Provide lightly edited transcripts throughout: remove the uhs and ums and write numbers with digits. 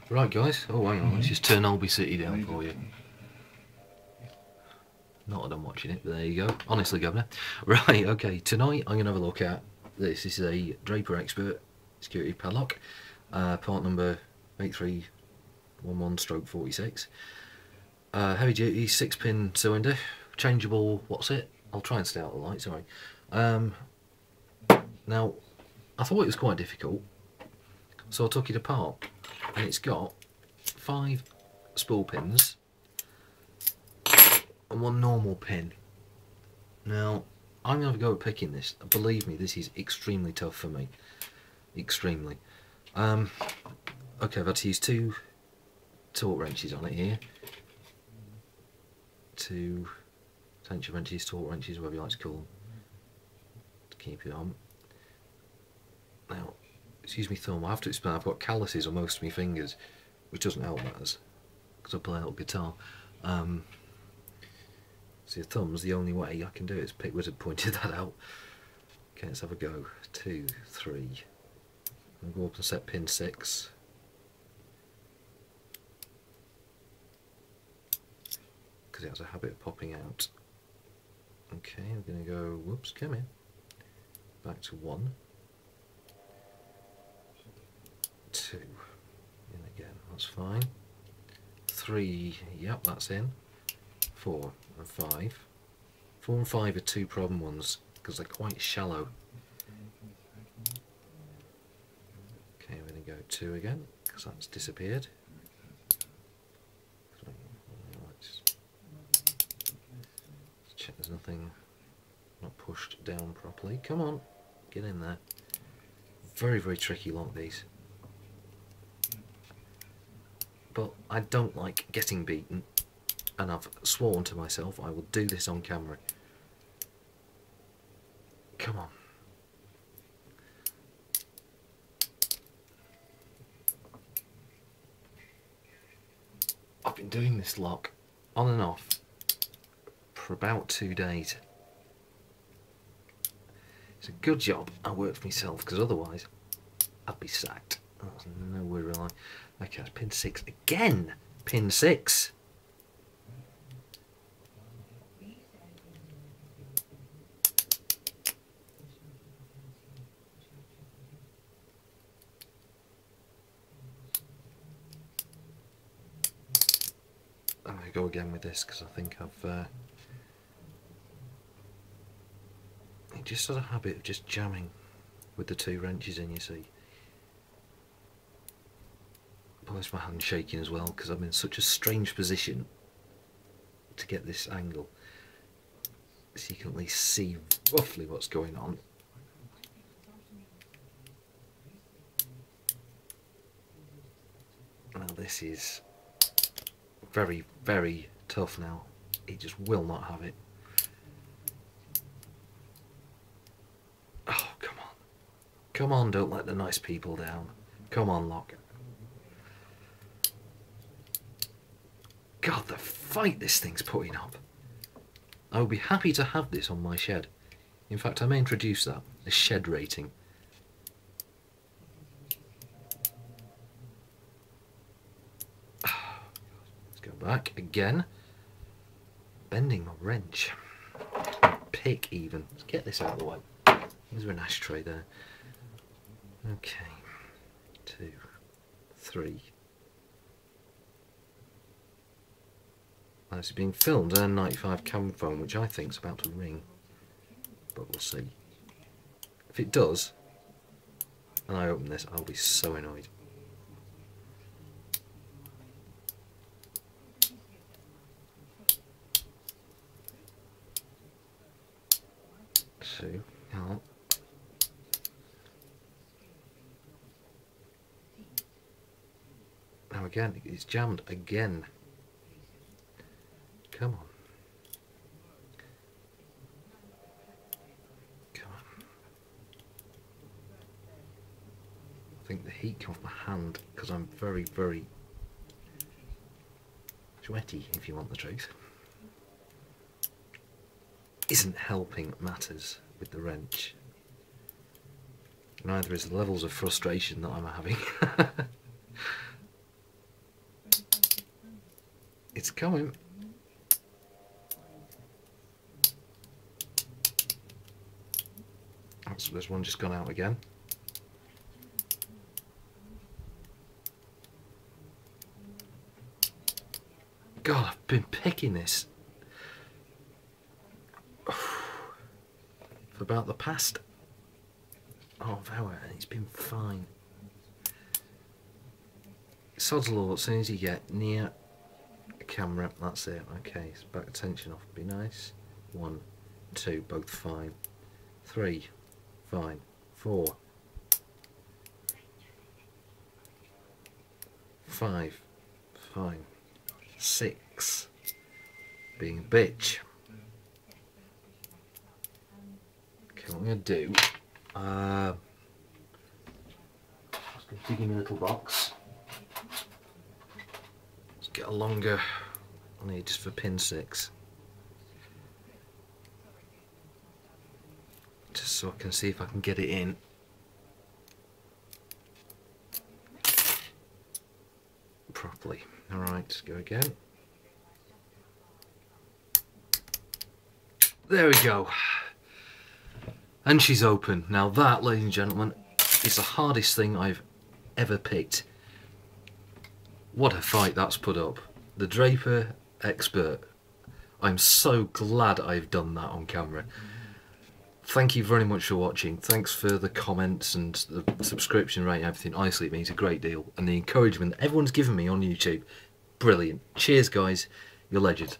Right guys, oh hang on, let's just turn Alby City down for you. Not that I'm watching it, but there you go. Honestly, Governor. Right, okay, tonight I'm going to have a look at this. This is a Draper Expert security padlock, part number 8311/46. Heavy duty 6-pin cylinder, changeable, what's it? I'll try and stay out of the light, sorry. Now, I thought it was quite difficult, so I took it apart, and it's got 5 spool pins and 1 normal pin. Now, I'm going to have a go at picking this. Believe me, this is extremely tough for me. Extremely. Okay, I've had to use 2 torque wrenches on it here. 2 tension wrenches, torque wrenches, whatever you like to call them, to keep it on. Now, excuse me thumb, I have to explain, I've got calluses on most of my fingers, which doesn't help matters, because I play a little guitar. So your thumb's the only way I can do it. It's Pick Wizard pointed that out. Okay, let's have a go. 2, 3. I'll go up and set pin 6. Because it has a habit of popping out. Okay, I'm going to go, whoops, come in. Back to 1. 2. In again, that's fine. 3, yep, that's in. 4 and 5. 4 and 5 are 2 problem ones because they're quite shallow. Okay, I'm going to go 2 again because that's disappeared. 3. Let's check there's nothing not pushed down properly. Come on, get in there. Very, very tricky lock these. But I don't like getting beaten, and I've sworn to myself I will do this on camera. Come on. I've been doing this lock on and off for about 2 days. It's a good job I work for myself, because otherwise I'd be sacked. That's nowhere really. Okay, that's pin 6 again. Pin 6. I'm going to go again with this because I think I've it just has a habit of just jamming with the 2 wrenches in, you see. Plus my hand's shaking as well because I'm in such a strange position to get this angle, so you can at least see roughly what's going on. Now this is very, very tough now. It just will not have it. Oh, come on. Come on, don't let the nice people down. Come on, lock. God, the fight this thing's putting up. I would be happy to have this on my shed. In fact, I may introduce that, a shed rating. Let's go back again. Bending my wrench. Pick even. Let's get this out of the way. There's an ashtray there. Okay. 2, 3. This is being filmed on a 95 cam phone, which I think is about to ring, but we'll see. If it does, and I open this, I'll be so annoyed. So, hang on. Now again, it's jammed again. Come on. Come on. I think the heat came off my hand because I'm very, very sweaty, if you want the truth. Isn't helping matters with the wrench. Neither is the levels of frustration that I'm having. coming. This one just gone out again. God, I've been picking this for about the past half hour and it's been fine. Sod's law, as soon as you get near a camera, that's it. Okay, so back tension off, be nice. 1, 2, both fine. 3, fine. 4, 5, fine. 6, being a bitch. Okay, what I'm going to do, I'm just going to dig in a little box. Let's get a longer, I need just for pin 6. Just so I can see if I can get it in. Properly. Alright, let's go again. There we go. And she's open. Now that, ladies and gentlemen, is the hardest thing I've ever picked. What a fight that's put up. The Draper Expert. I'm so glad I've done that on camera. Thank you very much for watching. Thanks for the comments and the subscription rate and everything. Honestly, it means a great deal. And the encouragement that everyone's given me on YouTube. Brilliant. Cheers, guys. You're legends.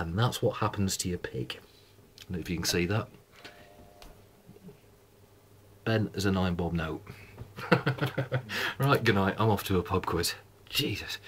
And that's what happens to your pig. I don't know if you can see that. Ben as a 9-bob note. Right, good night. I'm off to a pub quiz. Jesus.